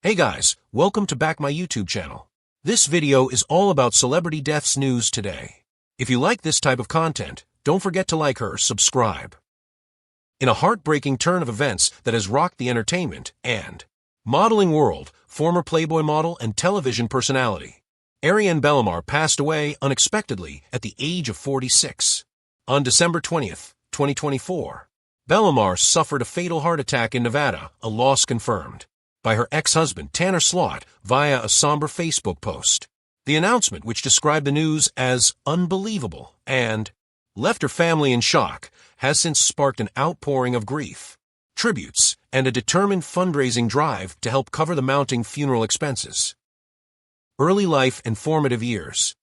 Hey guys, welcome to back my YouTube channel. This video is all about celebrity deaths news today. If you like this type of content, don't forget to like her, subscribe. In a heartbreaking turn of events that has rocked the entertainment and modeling world, former Playboy model and television personality Ariane Bellemare passed away unexpectedly at the age of 46. On December 20th, 2024, Bellemare suffered a fatal heart attack in Nevada, a loss confirmed by her ex-husband Tanner Slott via a somber Facebook post. The announcement, which described the news as unbelievable and left her family in shock, has since sparked an outpouring of grief, tributes, and a determined fundraising drive to help cover the mounting funeral expenses. Early life and formative years.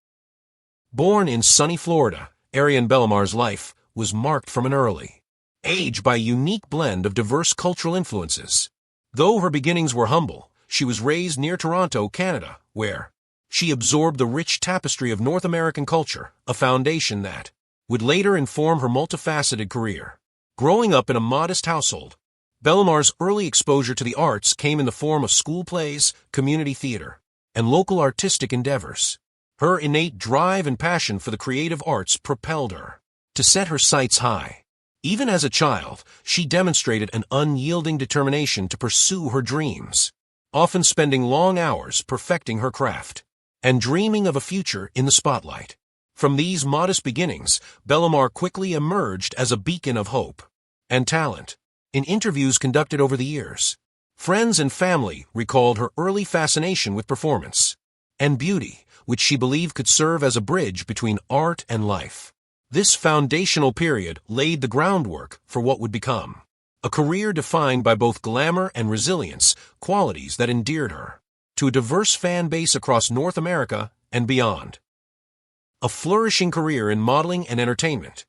Born in sunny Florida, Ariane Bellemare's life was marked from an early age by a unique blend of diverse cultural influences. Though her beginnings were humble, she was raised near Toronto, Canada, where she absorbed the rich tapestry of North American culture, a foundation that would later inform her multifaceted career. Growing up in a modest household, Bellemare's early exposure to the arts came in the form of school plays, community theater, and local artistic endeavors. Her innate drive and passion for the creative arts propelled her to set her sights high. Even as a child, she demonstrated an unyielding determination to pursue her dreams, often spending long hours perfecting her craft and dreaming of a future in the spotlight. From these modest beginnings, Bellemare quickly emerged as a beacon of hope and talent. In interviews conducted over the years, friends and family recalled her early fascination with performance and beauty, which she believed could serve as a bridge between art and life. This foundational period laid the groundwork for what would become a career defined by both glamour and resilience, qualities that endeared her to a diverse fan base across North America and beyond. A flourishing career in modeling and entertainment.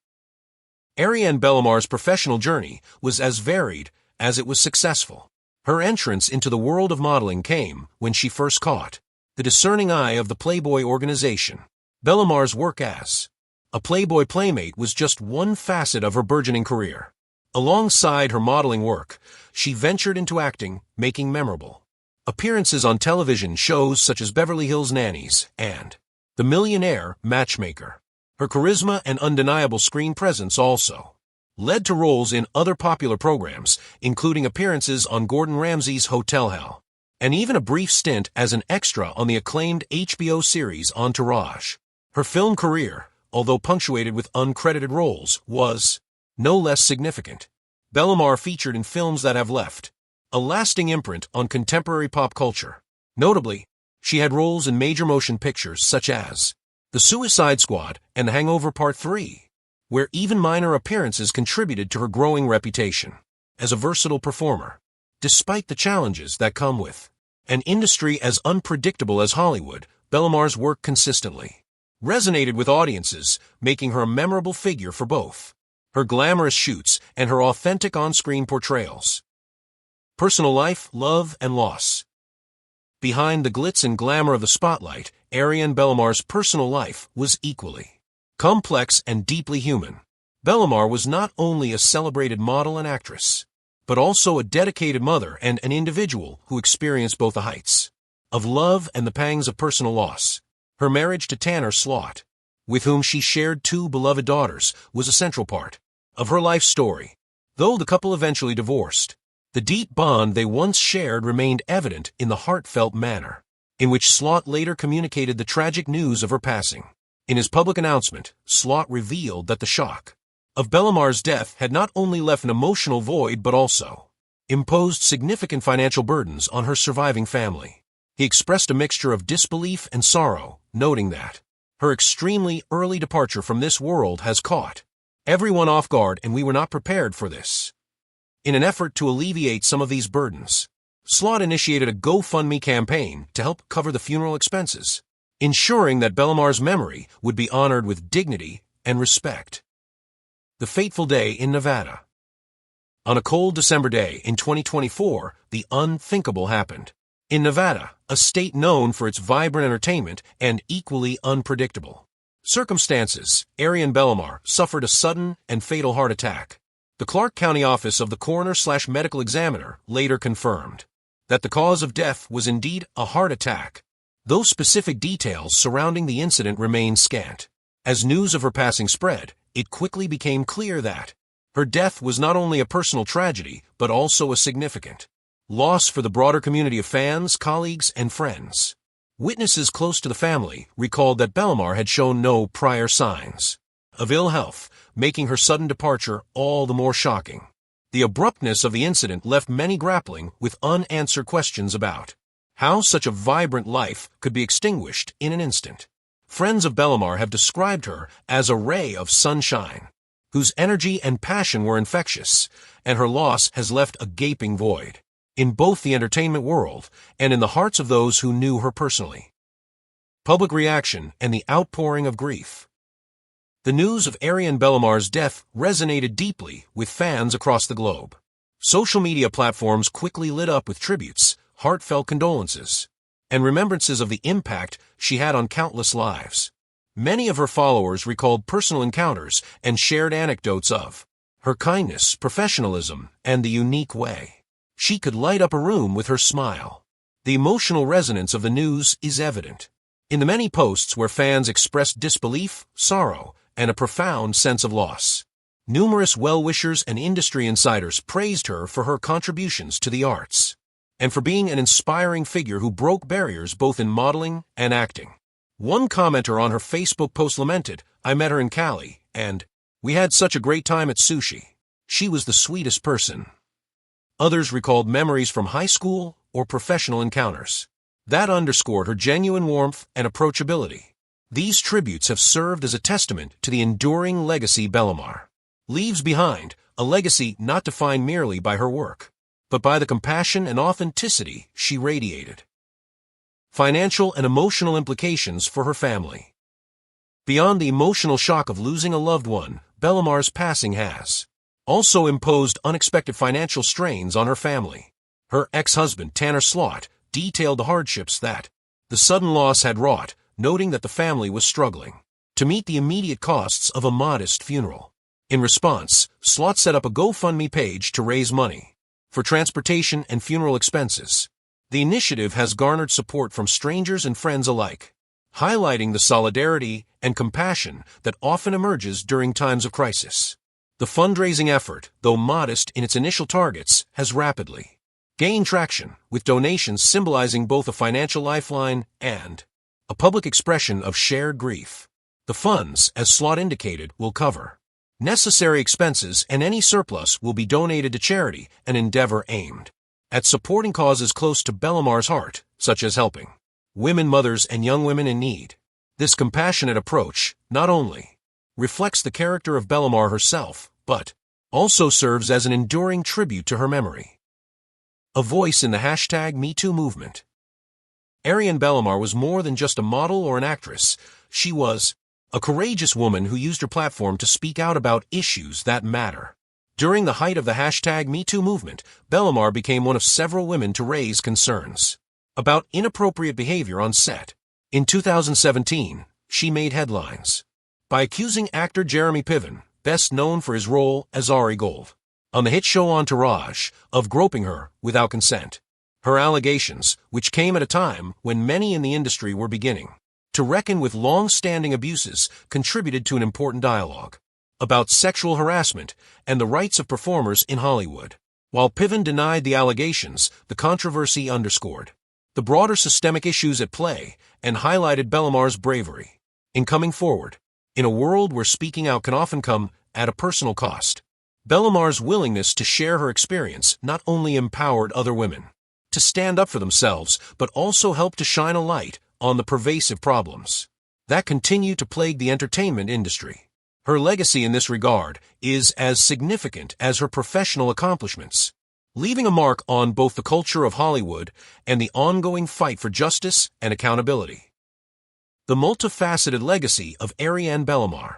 Ariane Bellemare's professional journey was as varied as it was successful. Her entrance into the world of modeling came when she first caught the discerning eye of the Playboy organization. Bellemare's work as a Playboy playmate was just one facet of her burgeoning career. Alongside her modeling work, she ventured into acting, making memorable appearances on television shows such as Beverly Hills Nannies and The Millionaire Matchmaker. Her charisma and undeniable screen presence also led to roles in other popular programs, including appearances on Gordon Ramsay's Hotel Hell, and even a brief stint as an extra on the acclaimed HBO series Entourage. Her film career, although punctuated with uncredited roles, was no less significant. Bellemare featured in films that have left a lasting imprint on contemporary pop culture. Notably, she had roles in major motion pictures such as The Suicide Squad and The Hangover Part 3, where even minor appearances contributed to her growing reputation as a versatile performer. Despite the challenges that come with an industry as unpredictable as Hollywood, Bellemare's work consistently resonated with audiences, making her a memorable figure for both her glamorous shoots and her authentic on-screen portrayals. Personal life, love, and loss. Behind the glitz and glamour of the spotlight, Ariane Bellemare's personal life was equally complex and deeply human. Bellemare was not only a celebrated model and actress, but also a dedicated mother and an individual who experienced both the heights of love and the pangs of personal loss. Her marriage to Tanner Slott, with whom she shared two beloved daughters, was a central part of her life story. Though the couple eventually divorced, the deep bond they once shared remained evident in the heartfelt manner in which Slott later communicated the tragic news of her passing. In his public announcement, Slott revealed that the shock of Bellemare's death had not only left an emotional void but also imposed significant financial burdens on her surviving family. He expressed a mixture of disbelief and sorrow, noting that her extremely early departure from this world has caught everyone off guard and we were not prepared for this. In an effort to alleviate some of these burdens, Slott initiated a GoFundMe campaign to help cover the funeral expenses, ensuring that Bellemare's memory would be honored with dignity and respect. The fateful day in Nevada. On a cold December day in 2024, the unthinkable happened. In Nevada, a state known for its vibrant entertainment and equally unpredictable circumstances, Ariane Bellemare suffered a sudden and fatal heart attack. The Clark County office of the coroner/medical examiner later confirmed that the cause of death was indeed a heart attack, though specific details surrounding the incident remain scant. As news of her passing spread, it quickly became clear that her death was not only a personal tragedy, but also a significant loss for the broader community of fans, colleagues, and friends. Witnesses close to the family recalled that Bellemare had shown no prior signs of ill health, making her sudden departure all the more shocking. The abruptness of the incident left many grappling with unanswered questions about how such a vibrant life could be extinguished in an instant. Friends of Bellemare have described her as a ray of sunshine, whose energy and passion were infectious, and her loss has left a gaping void in both the entertainment world and in the hearts of those who knew her personally. Public reaction and the outpouring of grief. The news of Ariane Bellemare's death resonated deeply with fans across the globe. Social media platforms quickly lit up with tributes, heartfelt condolences, and remembrances of the impact she had on countless lives. Many of her followers recalled personal encounters and shared anecdotes of her kindness, professionalism, and the unique way she could light up a room with her smile. The emotional resonance of the news is evident in the many posts where fans expressed disbelief, sorrow, and a profound sense of loss. Numerous well-wishers and industry insiders praised her for her contributions to the arts and for being an inspiring figure who broke barriers both in modeling and acting. One commenter on her Facebook post lamented, "I met her in Cali, and we had such a great time at sushi. She was the sweetest person." Others recalled memories from high school or professional encounters that underscored her genuine warmth and approachability. These tributes have served as a testament to the enduring legacy Bellemare leaves behind, a legacy not defined merely by her work, but by the compassion and authenticity she radiated. Financial and emotional implications for her family. Beyond the emotional shock of losing a loved one, Bellemare's passing has also imposed unexpected financial strains on her family. Her ex-husband, Tanner Slott, detailed the hardships that the sudden loss had wrought, noting that the family was struggling to meet the immediate costs of a modest funeral. In response, Slott set up a GoFundMe page to raise money for transportation and funeral expenses. The initiative has garnered support from strangers and friends alike, highlighting the solidarity and compassion that often emerges during times of crisis. The fundraising effort, though modest in its initial targets, has rapidly gained traction, with donations symbolizing both a financial lifeline and a public expression of shared grief. The funds, as Slott indicated, will cover necessary expenses, and any surplus will be donated to charity, an endeavor aimed at supporting causes close to Bellemare's heart, such as helping women, mothers, and young women in need. This compassionate approach not only reflects the character of Bellemare herself, but also serves as an enduring tribute to her memory. A voice in the #MeToo movement. Ariane Bellemare was more than just a model or an actress. She was a courageous woman who used her platform to speak out about issues that matter. During the height of the #MeToo movement, Bellemare became one of several women to raise concerns about inappropriate behavior on set. In 2017, she made headlines by accusing actor Jeremy Piven, best known for his role as Ari Gold on the hit show Entourage, of groping her without consent. Her allegations, which came at a time when many in the industry were beginning to reckon with long-standing abuses, contributed to an important dialogue about sexual harassment and the rights of performers in Hollywood. While Piven denied the allegations, the controversy underscored the broader systemic issues at play and highlighted Bellemare's bravery in coming forward. In a world where speaking out can often come at a personal cost, Bellemare's willingness to share her experience not only empowered other women to stand up for themselves, but also helped to shine a light on the pervasive problems that continue to plague the entertainment industry. Her legacy in this regard is as significant as her professional accomplishments, leaving a mark on both the culture of Hollywood and the ongoing fight for justice and accountability. The multifaceted legacy of Ariane Bellemare.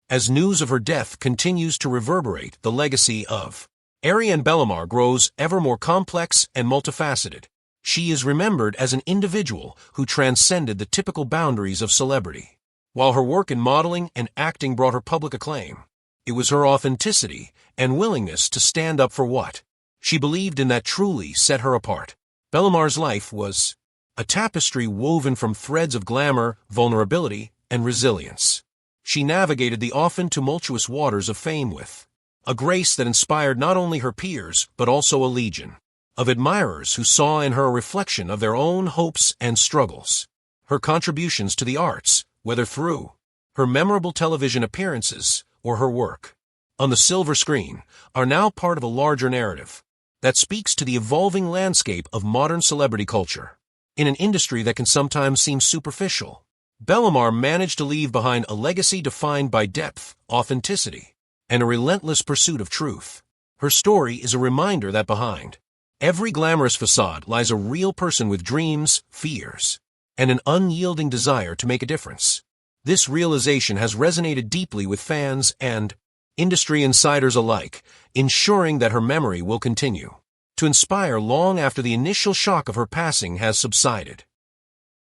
As news of her death continues to reverberate, the legacy of Ariane Bellemare grows ever more complex and multifaceted. She is remembered as an individual who transcended the typical boundaries of celebrity. While her work in modeling and acting brought her public acclaim, it was her authenticity and willingness to stand up for what she believed in that truly set her apart. Bellamar's life was a tapestry woven from threads of glamour, vulnerability, and resilience. She navigated the often tumultuous waters of fame with a grace that inspired not only her peers but also a legion of admirers who saw in her a reflection of their own hopes and struggles. Her contributions to the arts, whether through her memorable television appearances or her work on the silver screen, are now part of a larger narrative that speaks to the evolving landscape of modern celebrity culture. In an industry that can sometimes seem superficial, Bellamar managed to leave behind a legacy defined by depth, authenticity, and a relentless pursuit of truth. Her story is a reminder that behind every glamorous facade lies a real person with dreams, fears, and an unyielding desire to make a difference. This realization has resonated deeply with fans and industry insiders alike, ensuring that her memory will continue to inspire long after the initial shock of her passing has subsided.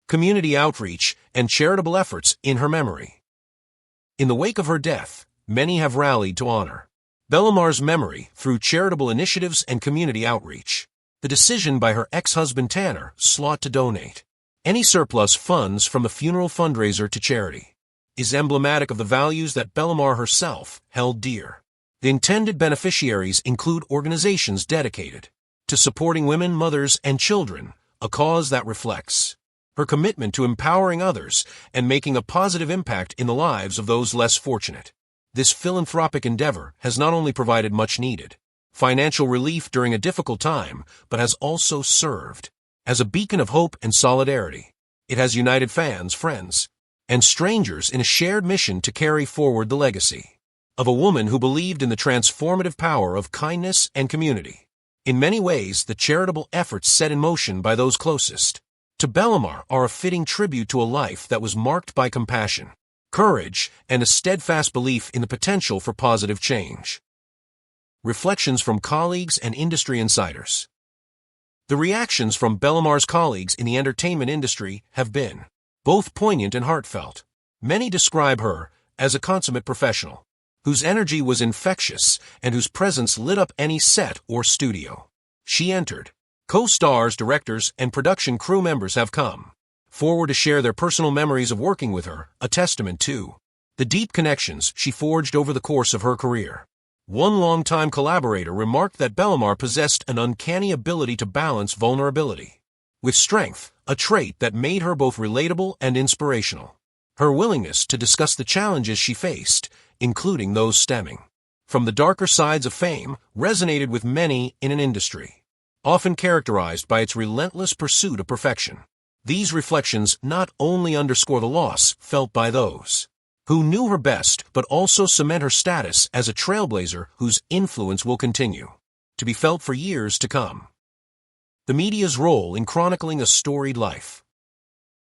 Community outreach and charitable efforts in her memory. In the wake of her death, many have rallied to honor Bellamar's memory through charitable initiatives and community outreach. The decision by her ex-husband Tanner Slott to donate any surplus funds from the funeral fundraiser to charity is emblematic of the values that Bellamar herself held dear. The intended beneficiaries include organizations dedicated to supporting women, mothers, and children, a cause that reflects her commitment to empowering others and making a positive impact in the lives of those less fortunate. This philanthropic endeavor has not only provided much-needed financial relief during a difficult time, but has also served as a beacon of hope and solidarity. It has united fans, friends, and strangers in a shared mission to carry forward the legacy of a woman who believed in the transformative power of kindness and community. In many ways, the charitable efforts set in motion by those closest to Bellamar are a fitting tribute to a life that was marked by compassion, courage, and a steadfast belief in the potential for positive change. Reflections from colleagues and industry insiders. The reactions from Bellamar's colleagues in the entertainment industry have been both poignant and heartfelt. Many describe her as a consummate professional, whose energy was infectious and whose presence lit up any set or studio she entered. Co-stars, directors, and production crew members have come forward to share their personal memories of working with her, a testament to the deep connections she forged over the course of her career. One longtime collaborator remarked that Bellamar possessed an uncanny ability to balance vulnerability with strength, a trait that made her both relatable and inspirational. Her willingness to discuss the challenges she faced, including those stemming from the darker sides of fame, resonated with many in an industry often characterized by its relentless pursuit of perfection. These reflections not only underscore the loss felt by those who knew her best, but also cement her status as a trailblazer whose influence will continue to be felt for years to come. The media's role in chronicling a storied life.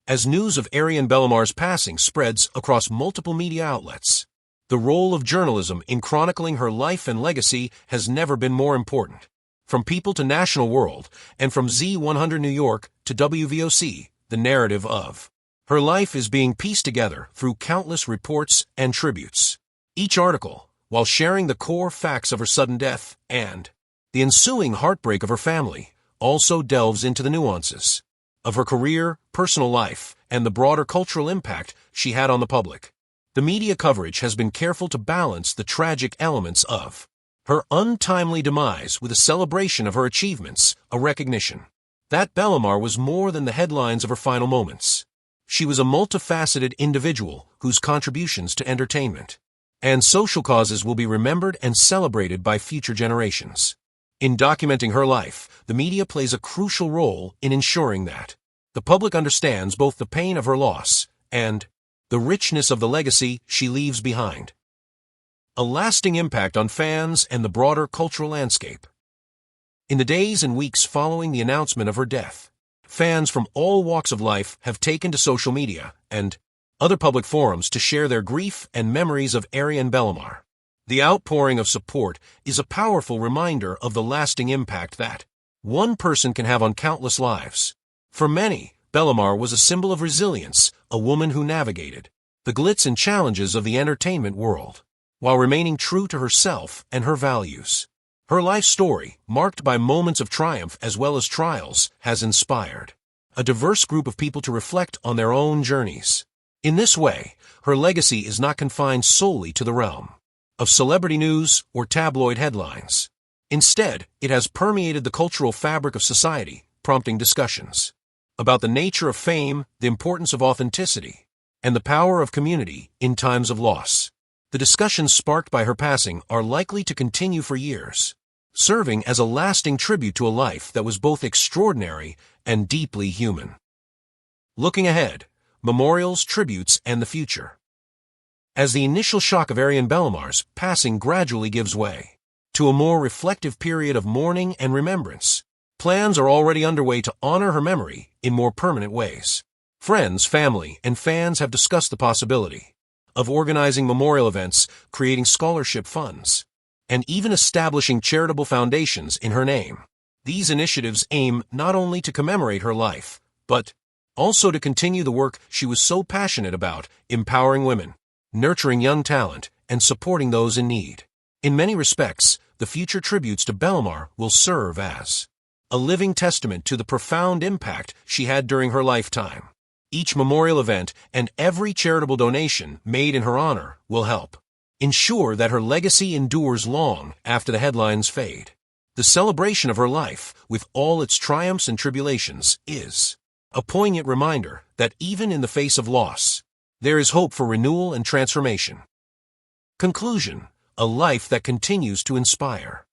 As news of Ariane Bellamar's passing spreads across multiple media outlets, the role of journalism in chronicling her life and legacy has never been more important. From People to National World, and from Z100 New York to WVOC, the narrative of her life is being pieced together through countless reports and tributes. Each article, while sharing the core facts of her sudden death and the ensuing heartbreak of her family, also delves into the nuances of her career, personal life, and the broader cultural impact she had on the public. The media coverage has been careful to balance the tragic elements of her untimely demise with a celebration of her achievements, a recognition that Bellamar was more than the headlines of her final moments. She was a multifaceted individual whose contributions to entertainment and social causes will be remembered and celebrated by future generations. In documenting her life, the media plays a crucial role in ensuring that the public understands both the pain of her loss and the richness of the legacy she leaves behind. A lasting impact on fans and the broader cultural landscape. In the days and weeks following the announcement of her death, fans from all walks of life have taken to social media and other public forums to share their grief and memories of Ariane Bellamar. The outpouring of support is a powerful reminder of the lasting impact that one person can have on countless lives. For many, Bellamar was a symbol of resilience, a woman who navigated the glitz and challenges of the entertainment world while remaining true to herself and her values. Her life story, marked by moments of triumph as well as trials, has inspired a diverse group of people to reflect on their own journeys. In this way, her legacy is not confined solely to the realm of celebrity news or tabloid headlines. Instead, it has permeated the cultural fabric of society, prompting discussions about the nature of fame, the importance of authenticity, and the power of community in times of loss. The discussions sparked by her passing are likely to continue for years, serving as a lasting tribute to a life that was both extraordinary and deeply human. Looking ahead, memorials, tributes, and the future. As the initial shock of Ariane Bellomar's passing gradually gives way to a more reflective period of mourning and remembrance, plans are already underway to honor her memory in more permanent ways. Friends, family, and fans have discussed the possibility of organizing memorial events, creating scholarship funds, and even establishing charitable foundations in her name. These initiatives aim not only to commemorate her life, but also to continue the work she was so passionate about, empowering women, nurturing young talent, and supporting those in need. In many respects, the future tributes to Bellomar will serve as a living testament to the profound impact she had during her lifetime. Each memorial event and every charitable donation made in her honor will help ensure that her legacy endures long after the headlines fade. The celebration of her life, with all its triumphs and tribulations, is a poignant reminder that even in the face of loss, there is hope for renewal and transformation. Conclusion: a life that continues to inspire.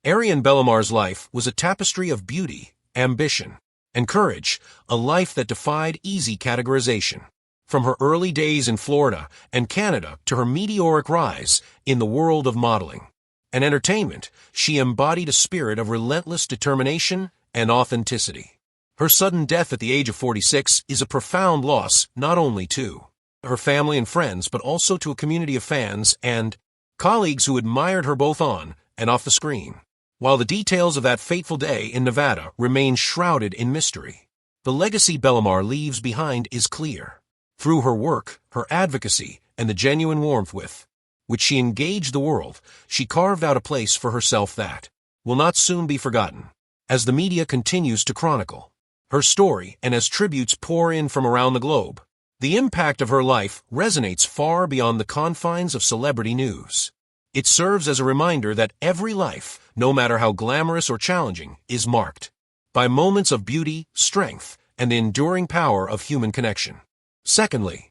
Ariane Bellomar's life was a tapestry of beauty, ambition, and courage, a life that defied easy categorization. From her early days in Florida and Canada to her meteoric rise in the world of modeling and entertainment, she embodied a spirit of relentless determination and authenticity. Her sudden death at the age of 46 is a profound loss not only to her family and friends but also to a community of fans and colleagues who admired her both on and off the screen. While the details of that fateful day in Nevada remain shrouded in mystery, the legacy Bellomar leaves behind is clear. Through her work, her advocacy, and the genuine warmth with which she engaged the world, she carved out a place for herself that will not soon be forgotten. As the media continues to chronicle her story and as tributes pour in from around the globe, the impact of her life resonates far beyond the confines of celebrity news. It serves as a reminder that every life, no matter how glamorous or challenging, is marked by moments of beauty, strength, and the enduring power of human connection. Secondly,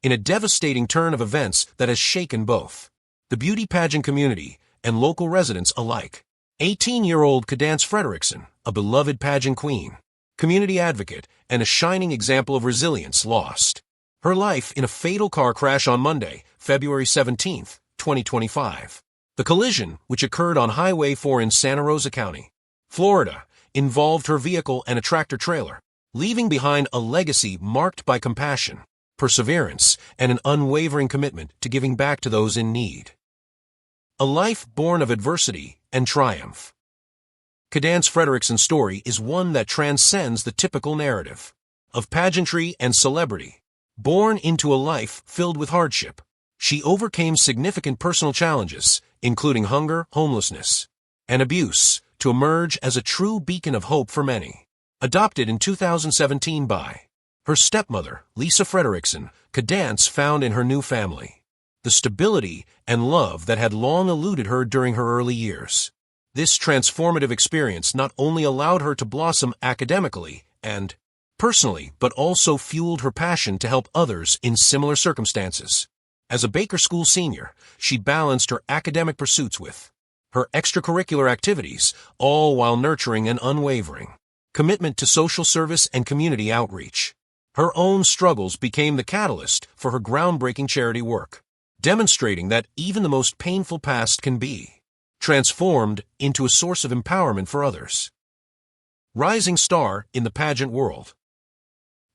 in a devastating turn of events that has shaken both the beauty pageant community and local residents alike, 18-year-old Kadance Fredericksen, a beloved pageant queen, community advocate, and a shining example of resilience, lost her life in a fatal car crash on Monday, February 17, 2025. The collision, which occurred on Highway 4 in Santa Rosa County, Florida, involved her vehicle and a tractor-trailer, leaving behind a legacy marked by compassion, perseverance, and an unwavering commitment to giving back to those in need. A life born of adversity and triumph. Kadance Fredericksen's story is one that transcends the typical narrative of pageantry and celebrity. Born into a life filled with hardship, she overcame significant personal challenges, including hunger, homelessness, and abuse, to emerge as a true beacon of hope for many. Adopted in 2017 by her stepmother, Lisa Fredericksen, Kadance found in her new family the stability and love that had long eluded her during her early years. This transformative experience not only allowed her to blossom academically and personally, but also fueled her passion to help others in similar circumstances. As a Baker School senior, she balanced her academic pursuits with her extracurricular activities, all while nurturing an unwavering commitment to social service and community outreach. Her own struggles became the catalyst for her groundbreaking charity work, demonstrating that even the most painful past can be transformed into a source of empowerment for others. Rising star in the pageant world.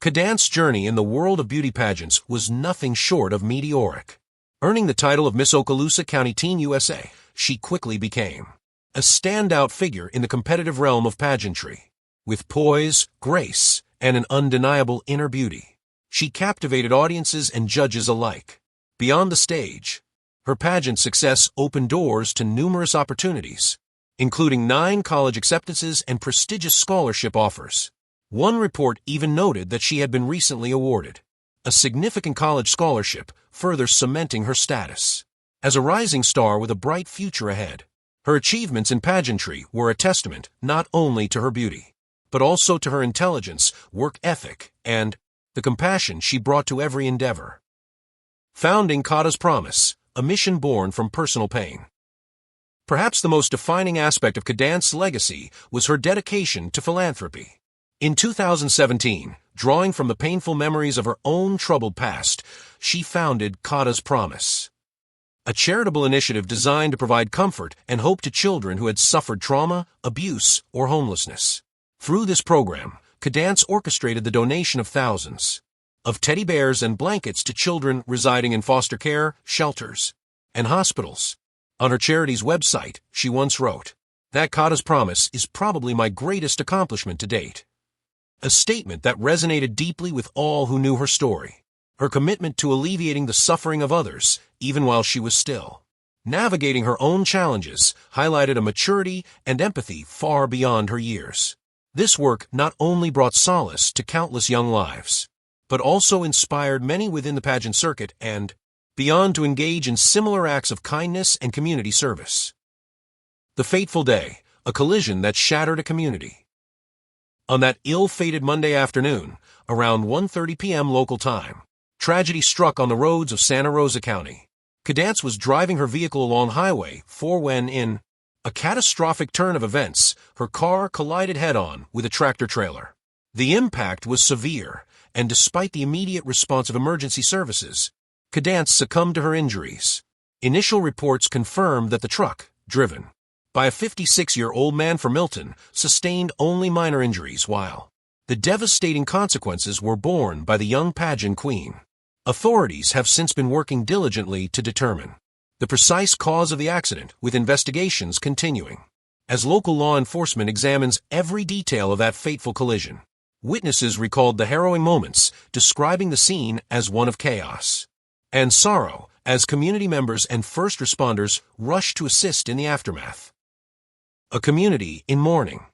Kadance's journey in the world of beauty pageants was nothing short of meteoric. Earning the title of Miss Okaloosa County Teen USA, she quickly became a standout figure in the competitive realm of pageantry. With poise, grace, and an undeniable inner beauty, she captivated audiences and judges alike. Beyond the stage, Her pageant success opened doors to numerous opportunities, including 9 college acceptances and prestigious scholarship offers. One report even noted that she had been recently awarded a significant college scholarship, further cementing her status as a rising star with a bright future ahead. Her achievements in pageantry were a testament not only to her beauty, but also to her intelligence, work ethic, and the compassion she brought to every endeavor. Founding Kadance Promise, a mission born from personal pain. Perhaps the most defining aspect of Kadance's legacy was her dedication to philanthropy. In 2017, drawing from the painful memories of her own troubled past, she founded Kadance Promise, a charitable initiative designed to provide comfort and hope to children who had suffered trauma, abuse, or homelessness. Through this program, Kadance orchestrated the donation of thousands of teddy bears and blankets to children residing in foster care, shelters, and hospitals. On her charity's website, she once wrote, "That Kadance Promise is probably my greatest accomplishment to date." A statement that resonated deeply with all who knew her story. Her commitment to alleviating the suffering of others, even while she was still navigating her own challenges, highlighted a maturity and empathy far beyond her years. This work not only brought solace to countless young lives, but also inspired many within the pageant circuit and beyond to engage in similar acts of kindness and community service. The fateful day, a collision that shattered a community. On that ill-fated Monday afternoon, around 1:30 p.m. local time, tragedy struck on the roads of Santa Rosa County. Kadance was driving her vehicle along Highway 4 when, in a catastrophic turn of events, her car collided head-on with a tractor-trailer. The impact was severe, and despite the immediate response of emergency services, Kadance succumbed to her injuries. Initial reports confirmed that the truck, driven by a 56-year-old man from Milton, sustained only minor injuries, while the devastating consequences were borne by the young pageant queen. Authorities have since been working diligently to determine the precise cause of the accident, with investigations continuing as local law enforcement examines every detail of that fateful collision. Witnesses recalled the harrowing moments, describing the scene as one of chaos and sorrow as community members and first responders rushed to assist in the aftermath. A community in mourning.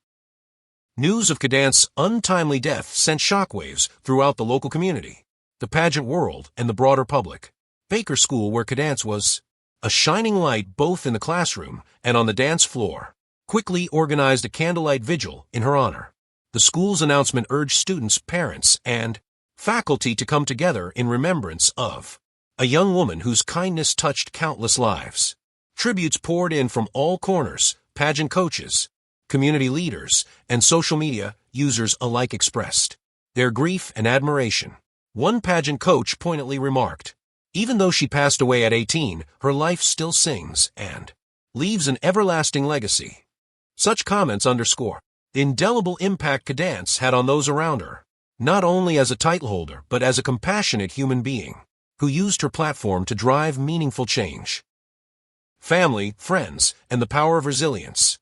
News of Kadance's untimely death sent shockwaves throughout the local community, the pageant world, and the broader public. Baker School, where Kadance was a shining light both in the classroom and on the dance floor, quickly organized a candlelight vigil in her honor. The school's announcement urged students, parents, and faculty to come together in remembrance of a young woman whose kindness touched countless lives. Tributes poured in from all corners. Pageant coaches, community leaders, and social media users alike expressed their grief and admiration. One pageant coach poignantly remarked, "Even though she passed away at 18, her life still sings and leaves an everlasting legacy." Such comments underscore the indelible impact Kadance had on those around her, not only as a title holder but as a compassionate human being who used her platform to drive meaningful change. Family, friends, and the power of resilience.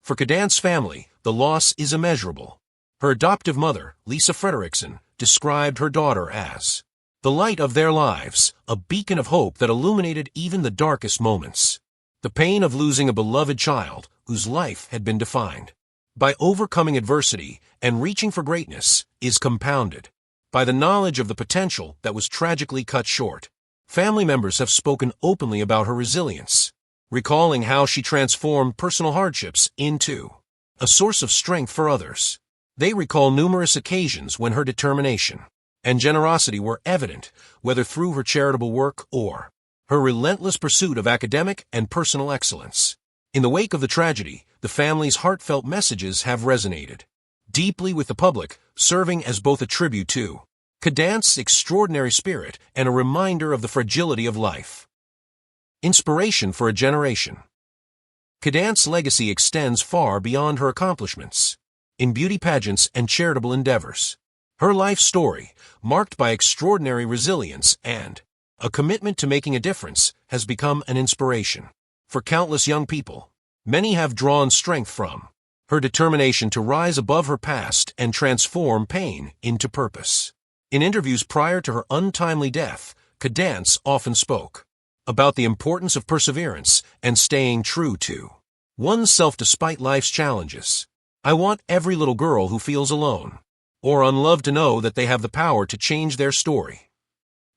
For Kadance's family, the loss is immeasurable. Her adoptive mother, Lisa Fredericksen, described her daughter as the light of their lives, a beacon of hope that illuminated even the darkest moments. The pain of losing a beloved child whose life had been defined by overcoming adversity and reaching for greatness is compounded by the knowledge of the potential that was tragically cut short. Family members have spoken openly about her resilience, recalling how she transformed personal hardships into a source of strength for others. They recall numerous occasions when her determination and generosity were evident, whether through her charitable work or her relentless pursuit of academic and personal excellence. In the wake of the tragedy, the family's heartfelt messages have resonated deeply with the public, serving as both a tribute to Kadance's extraordinary spirit and a reminder of the fragility of life. Inspiration for a generation. Kadance's legacy extends far beyond her accomplishments in beauty pageants and charitable endeavors. Her life story, marked by extraordinary resilience and a commitment to making a difference, has become an inspiration for countless young people. Many have drawn strength from her determination to rise above her past and transform pain into purpose. In interviews prior to her untimely death, Kadance often spoke about the importance of perseverance and staying true to oneself despite life's challenges. I want every little girl who feels alone or unloved to know that they have the power to change their story,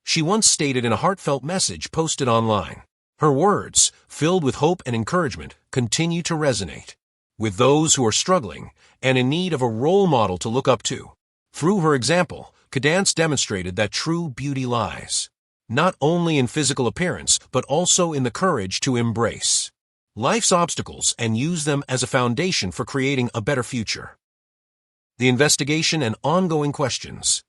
she once stated in a heartfelt message posted online. Her words, filled with hope and encouragement, continue to resonate with those who are struggling and in need of a role model to look up to. Through her example, Kadance demonstrated that true beauty lies not only in physical appearance but also in the courage to embrace life's obstacles and use them as a foundation for creating a better future. The investigation and ongoing questions.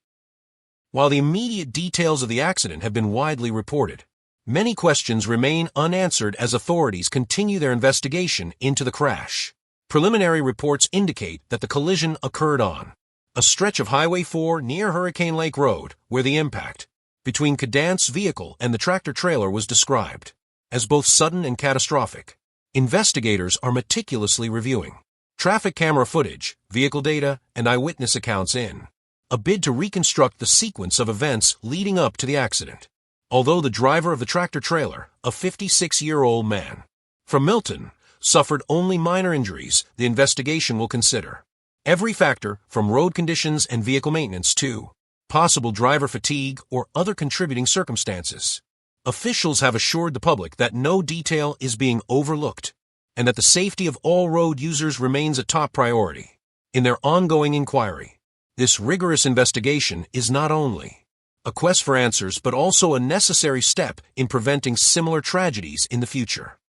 While the immediate details of the accident have been widely reported, many questions remain unanswered as authorities continue their investigation into the crash. Preliminary reports indicate that the collision occurred on a stretch of Highway 4 near Hurricane Lake Road, where the impact between Kadance's vehicle and the tractor-trailer was described as both sudden and catastrophic. Investigators are meticulously reviewing traffic camera footage, vehicle data, and eyewitness accounts in a bid to reconstruct the sequence of events leading up to the accident. Although the driver of the tractor-trailer, a 56-year-old man from Milton, suffered only minor injuries, the investigation will consider every factor from road conditions and vehicle maintenance to possible driver fatigue or other contributing circumstances. Officials have assured the public that no detail is being overlooked and that the safety of all road users remains a top priority. In their ongoing inquiry, this rigorous investigation is not only a quest for answers but also a necessary step in preventing similar tragedies in the future.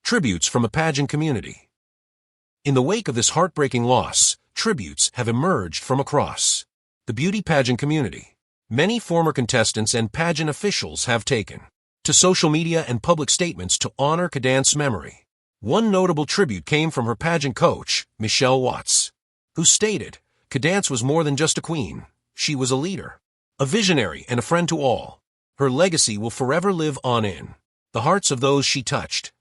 Tributes from a pageant community. In the wake of this heartbreaking loss, tributes have emerged from across the beauty pageant community. Many former contestants and pageant officials have taken to social media and public statements to honor Kadance's memory. One notable tribute came from her pageant coach, Michelle Watts, who stated, "Kadance was more than just a queen. She was a leader, a visionary, and a friend to all. Her legacy will forever live on in the hearts of those she touched."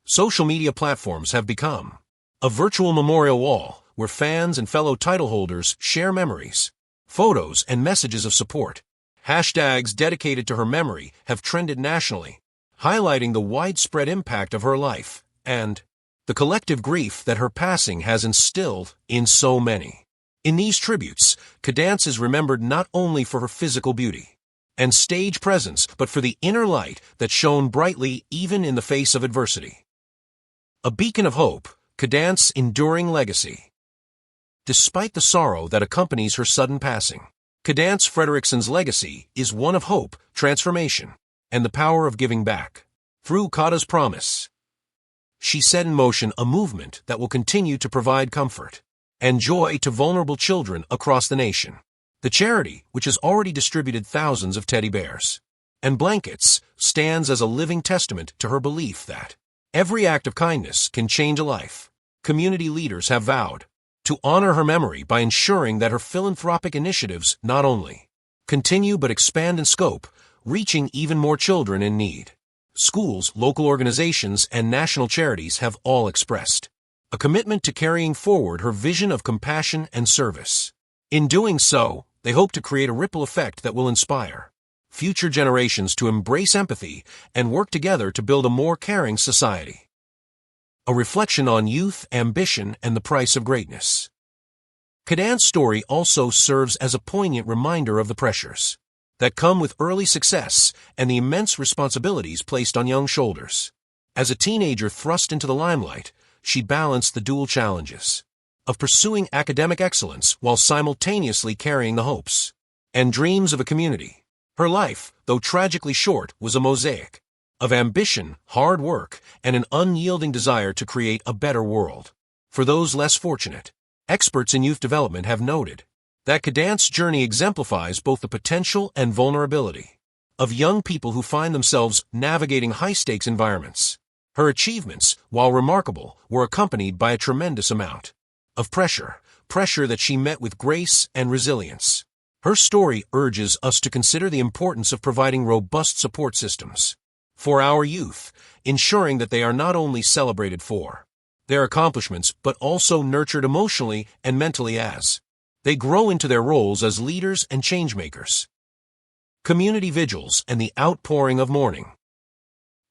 Social media platforms have become a virtual memorial wall where fans and fellow title holders share memories, photos, and messages of support. Hashtags dedicated to her memory have trended nationally, highlighting the widespread impact of her life and the collective grief that her passing has instilled in so many. In these tributes, Kadance is remembered not only for her physical beauty and stage presence, but for the inner light that shone brightly even in the face of adversity. A beacon of hope, Kadance's enduring legacy. Despite the sorrow that accompanies her sudden passing, Kadance Fredericksen's legacy is one of hope, transformation, and the power of giving back. Through Kada's promise, she set in motion a movement that will continue to provide comfort and joy to vulnerable children across the nation. The charity, which has already distributed thousands of teddy bears and blankets, stands as a living testament to her belief that every act of kindness can change a life. Community leaders have vowed to honor her memory by ensuring that her philanthropic initiatives not only continue but expand in scope, reaching even more children in need. Schools, local organizations, and national charities have all expressed a commitment to carrying forward her vision of compassion and service. In doing so, they hope to create a ripple effect that will inspire future generations to embrace empathy and work together to build a more caring society. A reflection on youth, ambition, and the price of greatness. Kadance's story also serves as a poignant reminder of the pressures that come with early success and the immense responsibilities placed on young shoulders. As a teenager thrust into the limelight, she balanced the dual challenges of pursuing academic excellence while simultaneously carrying the hopes and dreams of a community. Her life, though tragically short, was a mosaic of ambition, hard work, and an unyielding desire to create a better world for those less fortunate. Experts in youth development have noted that Kadance's journey exemplifies both the potential and vulnerability of young people who find themselves navigating high-stakes environments. Her achievements, while remarkable, were accompanied by a tremendous amount of pressure that she met with grace and resilience. Her story urges us to consider the importance of providing robust support systems for our youth, ensuring that they are not only celebrated for their accomplishments but also nurtured emotionally and mentally as they grow into their roles as leaders and changemakers. Community vigils and the outpouring of mourning.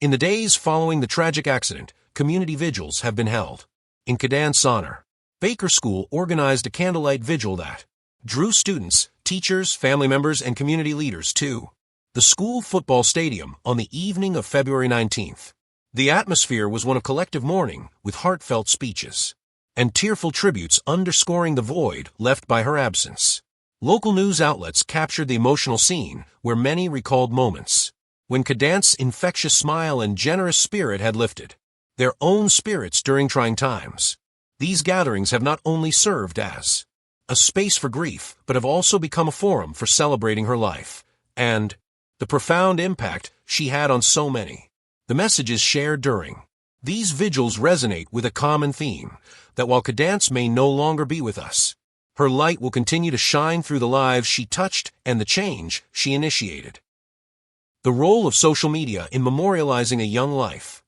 In the days following the tragic accident, community vigils have been held. In Kadance's honor, Baker School organized a candlelight vigil that drew students, teachers, family members, and community leaders to the school football stadium on the evening of February 19th. The atmosphere was one of collective mourning, with heartfelt speeches and tearful tributes underscoring the void left by her absence. Local news outlets captured the emotional scene, where many recalled moments when Kadance's infectious smile and generous spirit had lifted their own spirits during trying times. These gatherings have not only served as a space for grief, but have also become a forum for celebrating her life and the profound impact she had on so many. The messages shared during these vigils resonate with a common theme, that while Kadance may no longer be with us, her light will continue to shine through the lives she touched and the change she initiated. The role of social media in memorializing a young life.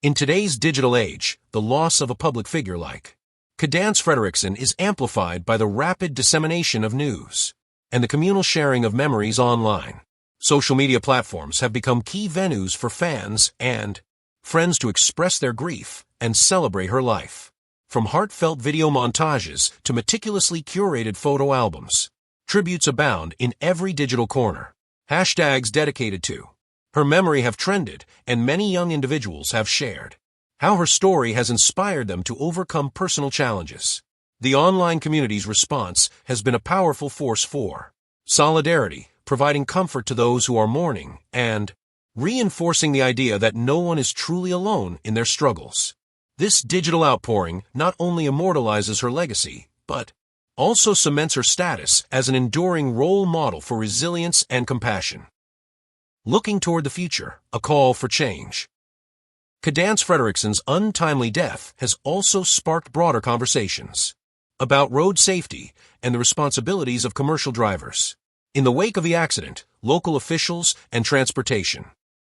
In today's digital age, the loss of a public figure like Kadance Fredericksen is amplified by the rapid dissemination of news and the communal sharing of memories online. Social media platforms have become key venues for fans and friends to express their grief and celebrate her life. From heartfelt video montages to meticulously curated photo albums, tributes abound in every digital corner. Hashtags dedicated to her memory have trended, and many young individuals have shared how her story has inspired them to overcome personal challenges. The online community's response has been a powerful force for solidarity, providing comfort to those who are mourning and reinforcing the idea that no one is truly alone in their struggles. This digital outpouring not only immortalizes her legacy, but also cements her status as an enduring role model for resilience and compassion. Looking toward the future, a call for change. Kadance Fredericksen's untimely death has also sparked broader conversations about road safety and the responsibilities of commercial drivers. In the wake of the accident, local officials and transportation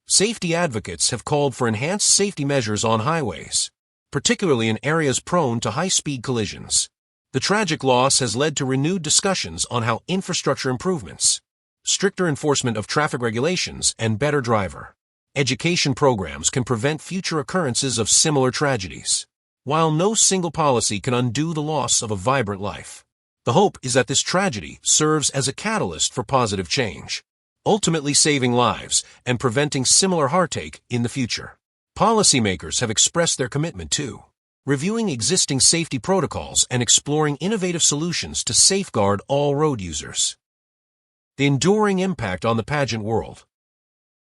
safety advocates have called for enhanced safety measures on highways, particularly in areas prone to high-speed collisions. The tragic loss has led to renewed discussions on how infrastructure improvements, stricter enforcement of traffic regulations, and better driver education programs can prevent future occurrences of similar tragedies. While no single policy can undo the loss of a vibrant life, the hope is that this tragedy serves as a catalyst for positive change, ultimately saving lives and preventing similar heartache in the future. Policymakers have expressed their commitment to reviewing existing safety protocols and exploring innovative solutions to safeguard all road users. The enduring impact on the pageant world.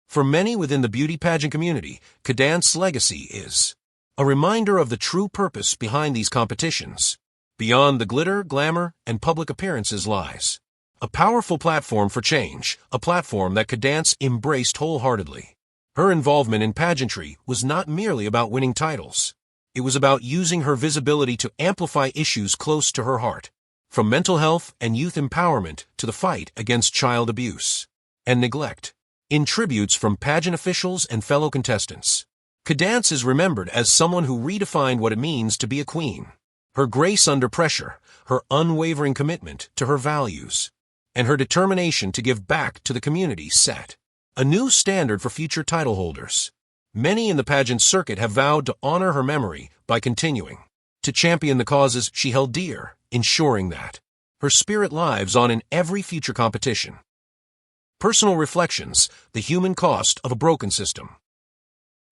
For many within the beauty pageant community, Kadance's legacy is a reminder of the true purpose behind these competitions. Beyond the glitter, glamour, and public appearances lies a powerful platform for change, a platform that Kadance embraced wholeheartedly. Her involvement in pageantry was not merely about winning titles. It was about using her visibility to amplify issues close to her heart, from mental health and youth empowerment to the fight against child abuse and neglect. In tributes from pageant officials and fellow contestants, Kadance is remembered as someone who redefined what it means to be a queen. Her grace under pressure, her unwavering commitment to her values, and her determination to give back to the community set a new standard for future title holders. Many in the pageant circuit have vowed to honor her memory by continuing to champion the causes she held dear, ensuring that her spirit lives on in every future competition. Personal reflections, the human cost of a broken system.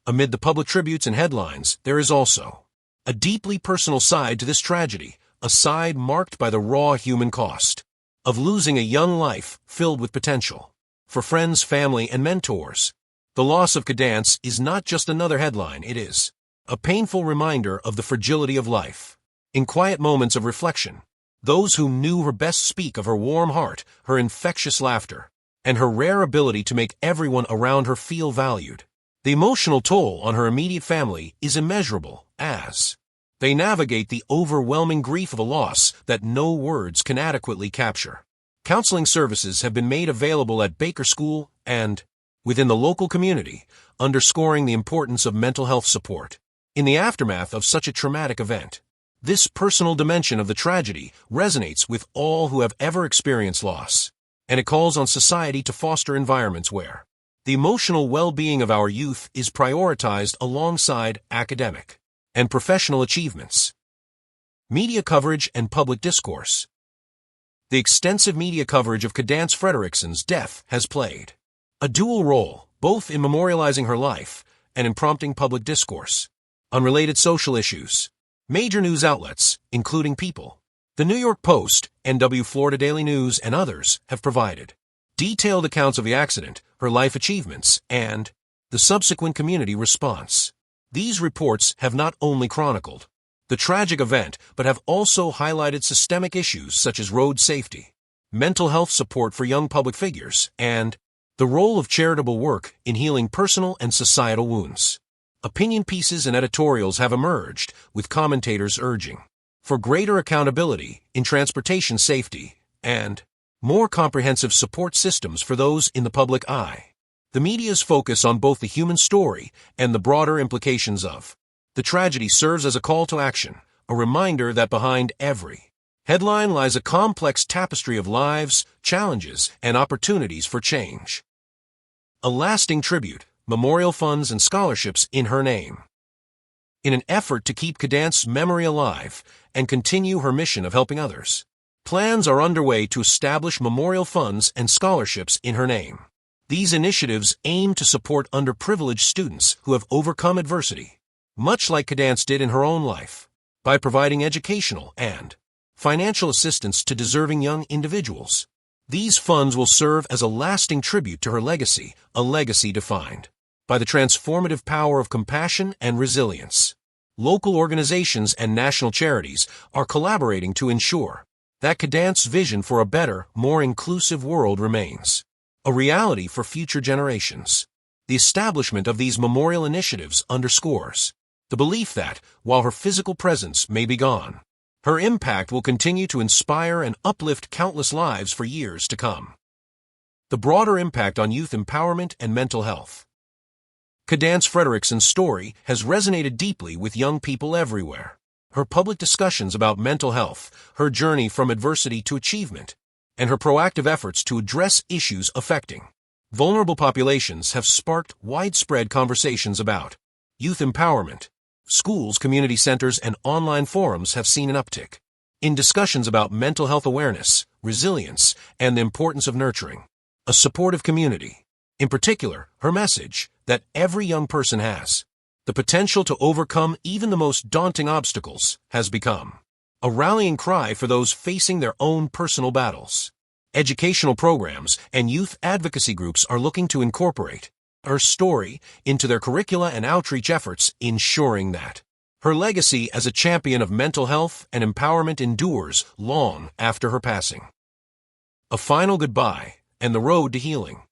Amid the public tributes and headlines, there is also a deeply personal side to this tragedy, a side marked by the raw human cost of losing a young life filled with potential. For friends, family, and mentors, the loss of Kadance is not just another headline, it is a painful reminder of the fragility of life. In quiet moments of reflection, those who knew her best speak of her warm heart, her infectious laughter, and her rare ability to make everyone around her feel valued. The emotional toll on her immediate family is immeasurable as they navigate the overwhelming grief of a loss that no words can adequately capture. Counseling services have been made available at Baker School and within the local community, underscoring the importance of mental health support. In the aftermath of such a traumatic event, this personal dimension of the tragedy resonates with all who have ever experienced loss, and it calls on society to foster environments where The emotional well-being of our youth is prioritized alongside academic and professional achievements. Media coverage and public discourse. The extensive media coverage of Kadance Fredericksen's death has played a dual role, both in memorializing her life and in prompting public discourse on related social issues. Major news outlets, including People, The New York Post, NW Florida Daily News, and others, have provided detailed accounts of the accident, her life achievements, and the subsequent community response. These reports have not only chronicled the tragic event, but have also highlighted systemic issues such as road safety, mental health support for young public figures, and the role of charitable work in healing personal and societal wounds. Opinion pieces and editorials have emerged, with commentators urging for greater accountability in transportation safety and more comprehensive support systems for those in the public eye. The media's focus on both the human story and the broader implications of the tragedy serves as a call to action, a reminder that behind every headline lies a complex tapestry of lives, challenges, and opportunities for change. A lasting tribute, memorial funds and scholarships in her name. In an effort to keep Kadance's memory alive and continue her mission of helping others, plans are underway to establish memorial funds and scholarships in her name. These initiatives aim to support underprivileged students who have overcome adversity, much like Kadance did in her own life, by providing educational and financial assistance to deserving young individuals. These funds will serve as a lasting tribute to her legacy, a legacy defined by the transformative power of compassion and resilience. Local organizations and national charities are collaborating to ensure that Kadance's vision for a better, more inclusive world remains a reality for future generations. The establishment of these memorial initiatives underscores the belief that, while her physical presence may be gone, her impact will continue to inspire and uplift countless lives for years to come. The broader impact on youth empowerment and mental health. Kadance Fredericksen's story has resonated deeply with young people everywhere. Her public discussions about mental health, her journey from adversity to achievement, and her proactive efforts to address issues affecting vulnerable populations have sparked widespread conversations about youth empowerment. Schools, community centers, and online forums have seen an uptick in discussions about mental health awareness, resilience, and the importance of nurturing a supportive community. In particular, her message that every young person has the potential to overcome even the most daunting obstacles has become a rallying cry for those facing their own personal battles. Educational programs and youth advocacy groups are looking to incorporate her story into their curricula and outreach efforts, ensuring that her legacy as a champion of mental health and empowerment endures long after her passing. A final goodbye and the road to healing.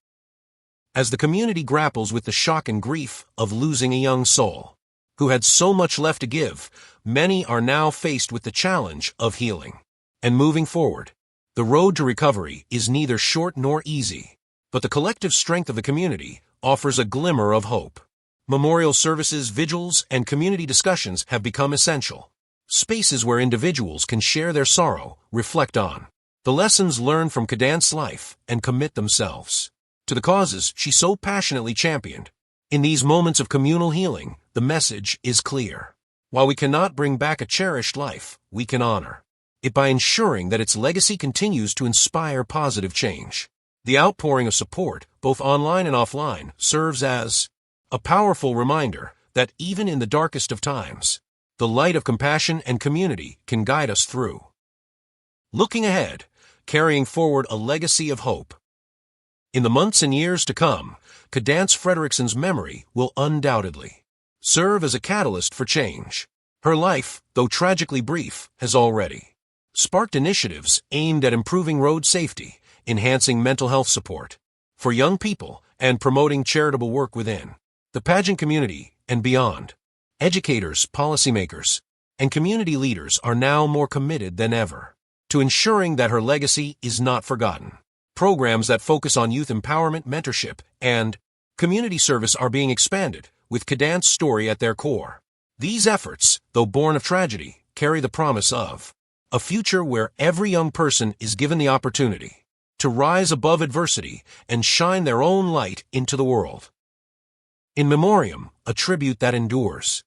As the community grapples with the shock and grief of losing a young soul who had so much left to give, many are now faced with the challenge of healing and moving forward. The road to recovery is neither short nor easy, but the collective strength of the community offers a glimmer of hope. Memorial services, vigils, and community discussions have become essential, spaces where individuals can share their sorrow, reflect on the lessons learned from Kadance's life, and commit themselves to the causes she so passionately championed. In these moments of communal healing, the message is clear. While we cannot bring back a cherished life, we can honor it by ensuring that its legacy continues to inspire positive change. The outpouring of support, both online and offline, serves as a powerful reminder that even in the darkest of times, the light of compassion and community can guide us through. Looking ahead, carrying forward a legacy of hope. In the months and years to come, Kadance Fredericksen's memory will undoubtedly serve as a catalyst for change. Her life, though tragically brief, has already sparked initiatives aimed at improving road safety, enhancing mental health support for young people, and promoting charitable work within the pageant community and beyond. Educators, policymakers, and community leaders are now more committed than ever to ensuring that her legacy is not forgotten. Programs that focus on youth empowerment, mentorship, and community service are being expanded, with Kadance's story at their core. These efforts, though born of tragedy, carry the promise of a future where every young person is given the opportunity to rise above adversity and shine their own light into the world. In Memoriam, a tribute that endures.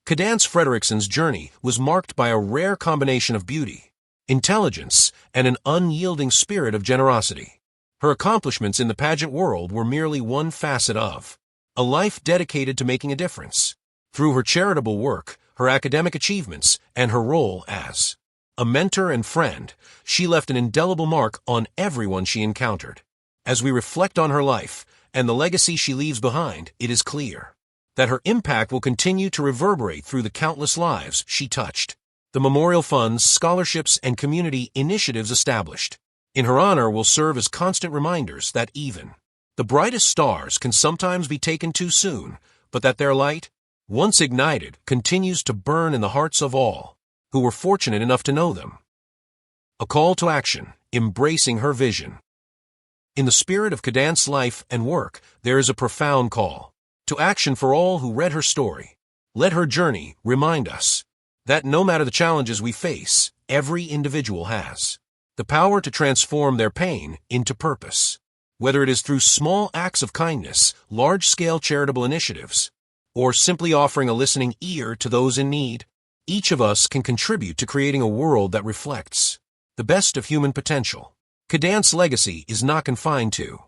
Kadance Fredericksen's journey was marked by a rare combination of beauty, intelligence, and an unyielding spirit of generosity. Her accomplishments in the pageant world were merely one facet of a life dedicated to making a difference. Through her charitable work, her academic achievements, and her role as a mentor and friend, she left an indelible mark on everyone she encountered. As we reflect on her life and the legacy she leaves behind, it is clear that her impact will continue to reverberate through the countless lives she touched. The memorial funds, scholarships, and community initiatives established in her honor will serve as constant reminders that even the brightest stars can sometimes be taken too soon, but that their light, once ignited, continues to burn in the hearts of all who were fortunate enough to know them. A call to action, embracing her vision. In the spirit of Kadance's life and work, there is a profound call to action for all who read her story. Let her journey remind us that no matter the challenges we face, every individual has the power to transform their pain into purpose. Whether it is through small acts of kindness, large-scale charitable initiatives, or simply offering a listening ear to those in need, each of us can contribute to creating a world that reflects the best of human potential. Kadance's legacy is not confined to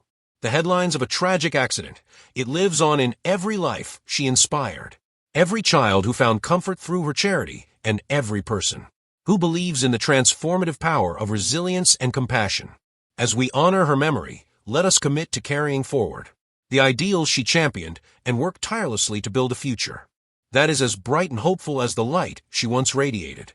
the headlines of a tragic accident. It lives on in every life she inspired, every child who found comfort through her charity, and every person who believes in the transformative power of resilience and compassion. As we honor her memory, let us commit to carrying forward the ideals she championed and work tirelessly to build a future that is as bright and hopeful as the light she once radiated.